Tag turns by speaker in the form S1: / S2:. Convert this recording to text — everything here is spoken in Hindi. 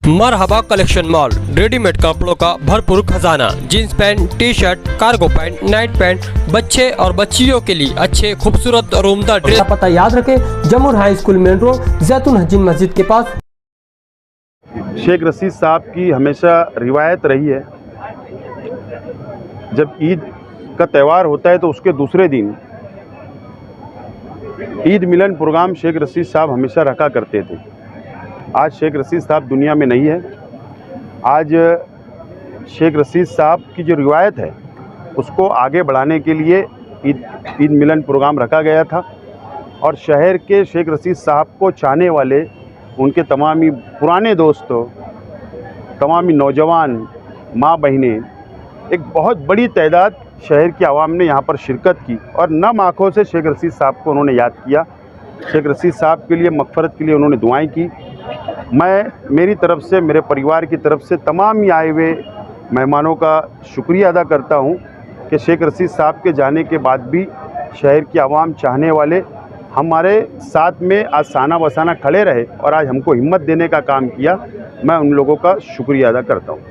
S1: मरहबा कलेक्शन मॉल, रेडीमेड कपड़ों का भरपूर खजाना, jeans pant, T shirt, cargo pant, night pant, बच्चे और बच्चियों के लिए अच्छे खूबसूरत और उम्दा ड्रेस।
S2: पता याद रखें, जमुर हाई स्कूल मेन रोड, जैतून हजीन मस्जिद के पास।
S3: शेख रशीद साहब की हमेशा रिवायत रही है, जब ईद का त्यौहार होता है तो उसके दूसरे दिन ईद मिलन प्रोग्राम शेख रशीद साहब हमेशा रखा करते थे। आज शेख रशीद साहब दुनिया में नहीं है। आज शेख रशीद साहब की जो रिवायत है उसको आगे बढ़ाने के लिए ईद मिलन प्रोग्राम रखा गया था और शहर के शेख रशीद साहब को चाहने वाले, उनके तमाम ही पुराने दोस्तों, तमाम ही नौजवान, माँ बहनें, एक बहुत बड़ी तादाद शहर की आवाम ने यहाँ पर शिरकत की और नम आँखों से शेख रशीद साहब को उन्होंने याद किया। शेख रशीद साहब के लिए, मग़फ़रत के लिए उन्होंने दुआएं की। मैं मेरी तरफ़ से, मेरे परिवार की तरफ से तमाम ही आए हुए मेहमानों का शुक्रिया अदा करता हूँ कि शेख रशीद साहब के जाने के बाद भी शहर की आवाम चाहने वाले हमारे साथ में आज साना बसाना खड़े रहे और आज हमको हिम्मत देने का काम किया। मैं उन लोगों का शुक्रिया अदा करता हूँ।